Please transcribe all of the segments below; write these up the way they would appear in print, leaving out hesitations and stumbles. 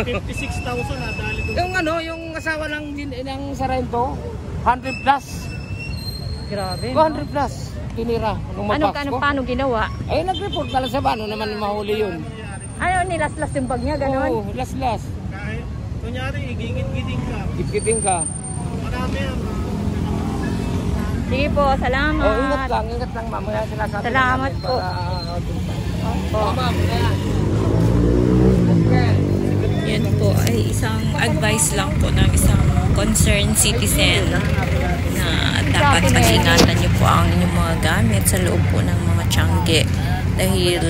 56,000 na dali doon. Yung ano, yung asawa ng Sarento, 100 plus. Grabe. 200 plus. Tinira. Paano ginawa? Eh, nag-report pala sa paano naman mahuli yun. Ano, nilaslas yung bag niya, gano'n? Oo, las-las. Kahit, kunyari, igigit-giting ka. Git-giting ka. Marami yan. Sige po, salamat. Oh, ingat lang mamaya sinasabi. Salamat po. Yan po ay isang advice lang po ng isang concerned citizen na dapat pag-ingatan niyo po ang inyong mga gamit sa loob po ng mga tiyangge dahil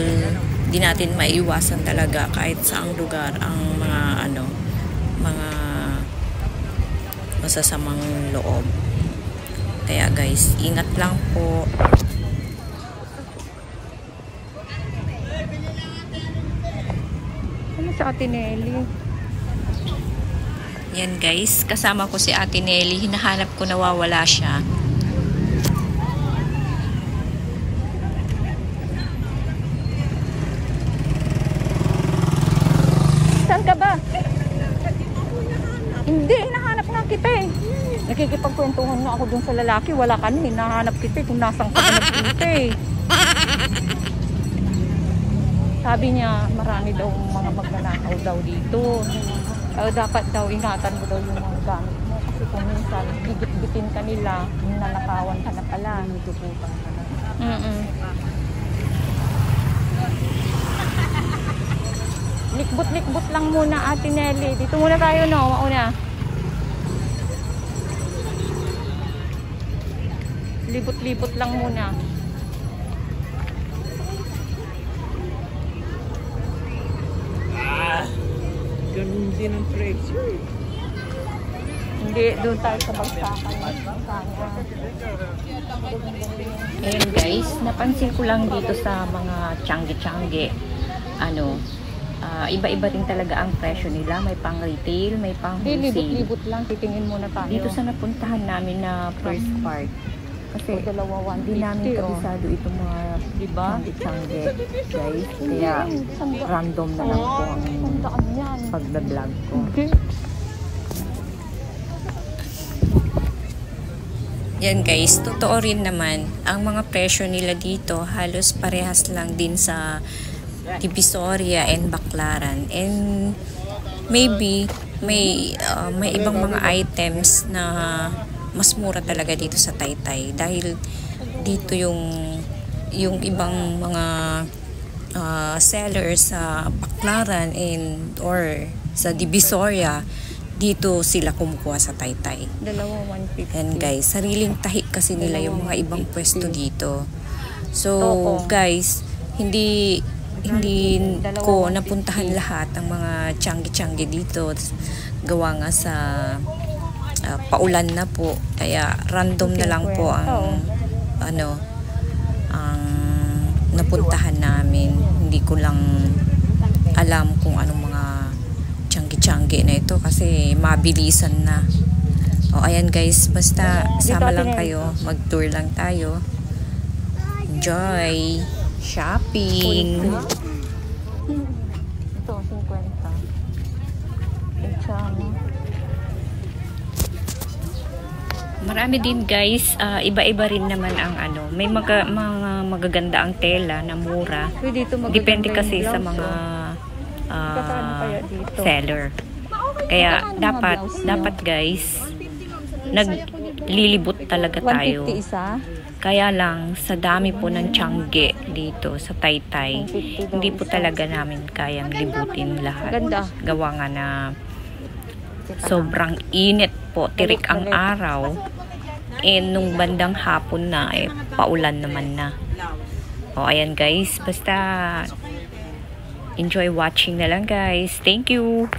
di natin maiiwasan talaga kahit saang lugar ang mga mga masasamang loob. Kaya guys, ingat lang po. Ano si Ate Nelly? Yan guys, kasama ko si Ate Nelly. Hinahanap ko, nawawala siya. Saan ka ba? Hindi, hinahanap na kita eh. Nakikipagkwentuhan nga ako dun sa lalaki. Wala ka na, hinahanap kita eh. Kung nasang ka na kita eh. Sabi niya, marami daw mga magnanakaw daw dito. Dapat daw ingatan mo daw yung mga gamit mo. Kasi kung minsan, bigit-bitin ka nila, nanakawan ka na pala. Natutupan ka na. Likbot-likbot lang muna, Ate Nelly. Dito muna tayo, no? Mauna. Libot-libot lang muna. Ganun din ang presyo. Hindi, doon tayo sa bagsakan. Ayan guys, napansin ko lang dito sa mga tiyangge-tiyangge. Iba-iba rin talaga ang presyo nila. May pang retail, may pang wholesale. Libot-libot lang, titingin muna tayo. Dito sa napuntahan namin na first part. Kasi hindi namin kabisado itong mga tiyangge, guys. Kaya random na lang po ang pagbablog ko. Yan guys, totoo rin naman. Ang mga presyo nila dito halos parehas lang din sa Divisoria and Baclaran. And maybe may ibang mga items na mas mura talaga dito sa Taytay dahil dito yung ibang mga sellers sa Baclaran or sa Divisoria, dito sila kumukuha sa Taytay. 2,150. And guys, sariling tahi kasi nila yung mga ibang pwesto dito. So guys, hindi ko napuntahan lahat ng mga tiyangge-tiyangge dito. Gawa nga sa paulan na po, kaya random na lang po ang ang napuntahan namin. Hindi ko lang alam kung anong mga tiyangge-tiyangge na ito kasi mabilisan na. Ayan guys, basta sama lang kayo, mag-tour lang tayo. Enjoy shopping. Ito, 50. Marami din guys, iba-iba rin naman ang may mga magaganda ang tela na mura. Depende kasi sa mga seller. Kaya dapat guys, naglilibot talaga tayo. Kaya lang sa dami po ng tiyangge dito sa Taytay, hindi po talaga namin kayang libutin lahat. Gawa nga na sobrang init po, tirik ang araw. Nung bandang hapon na, paulan naman na. Ayan guys, basta enjoy watching na lang guys. Thank you!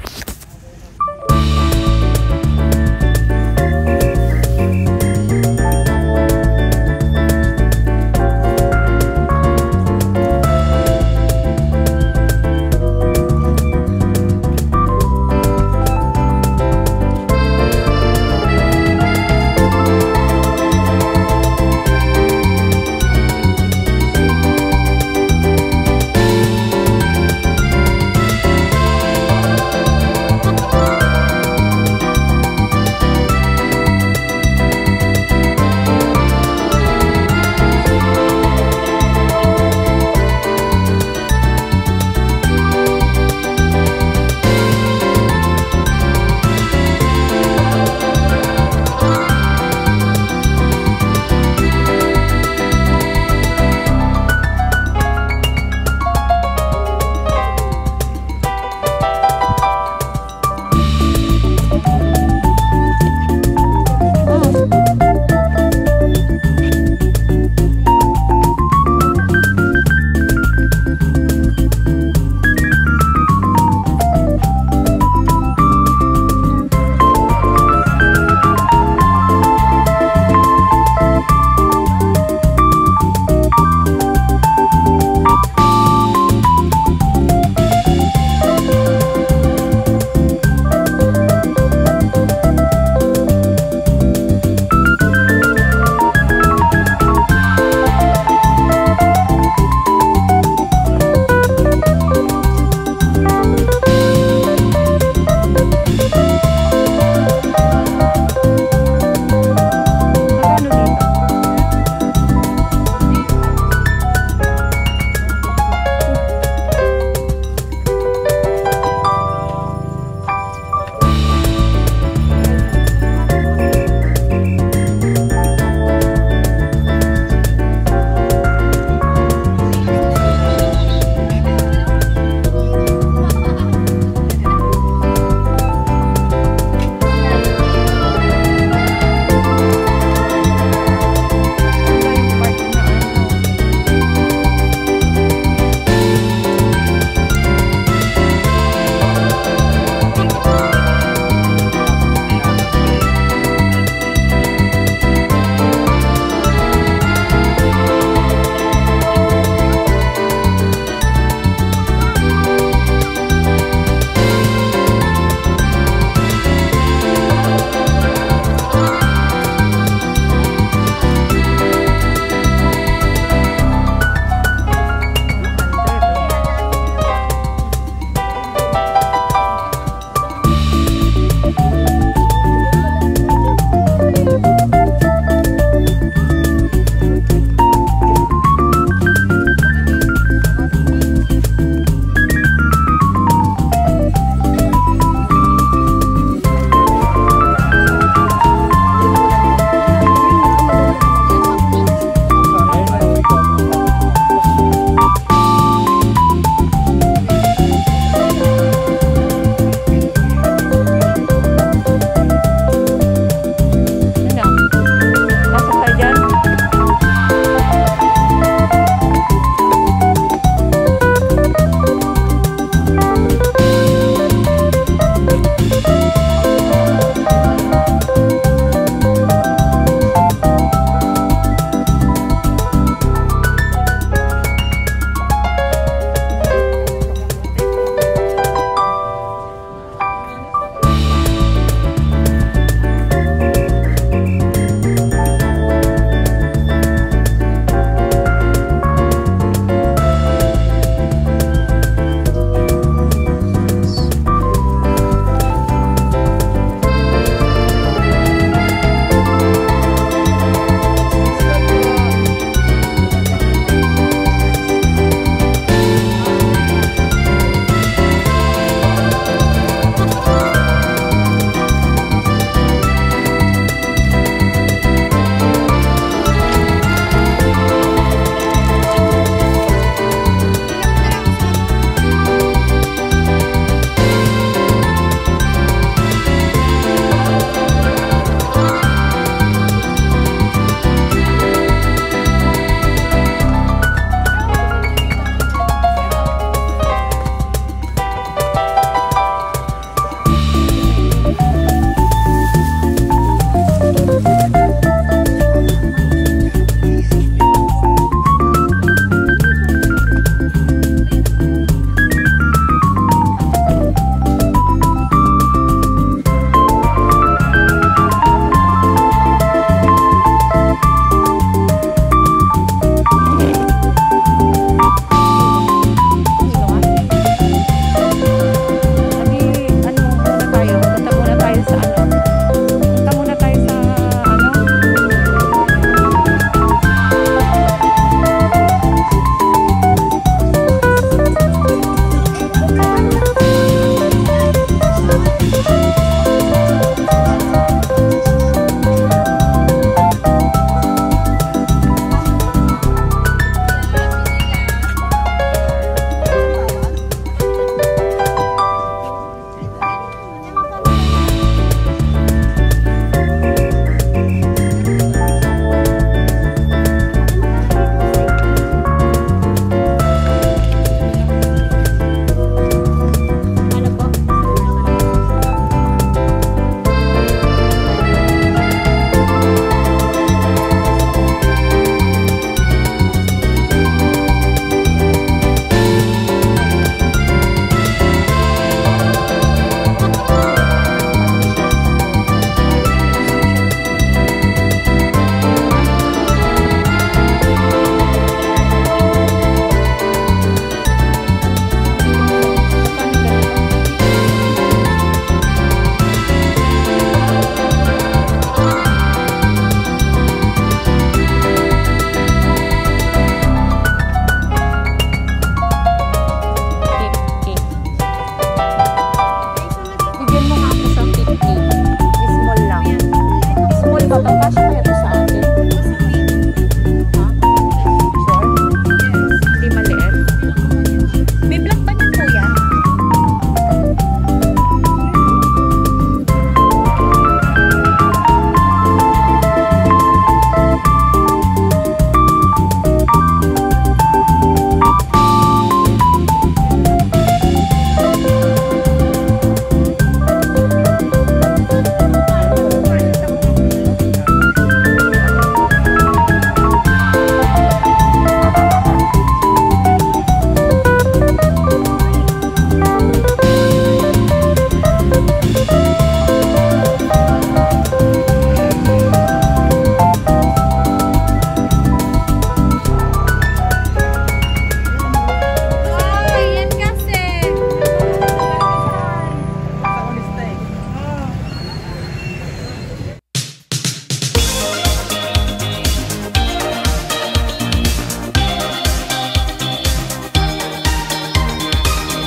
Ang cash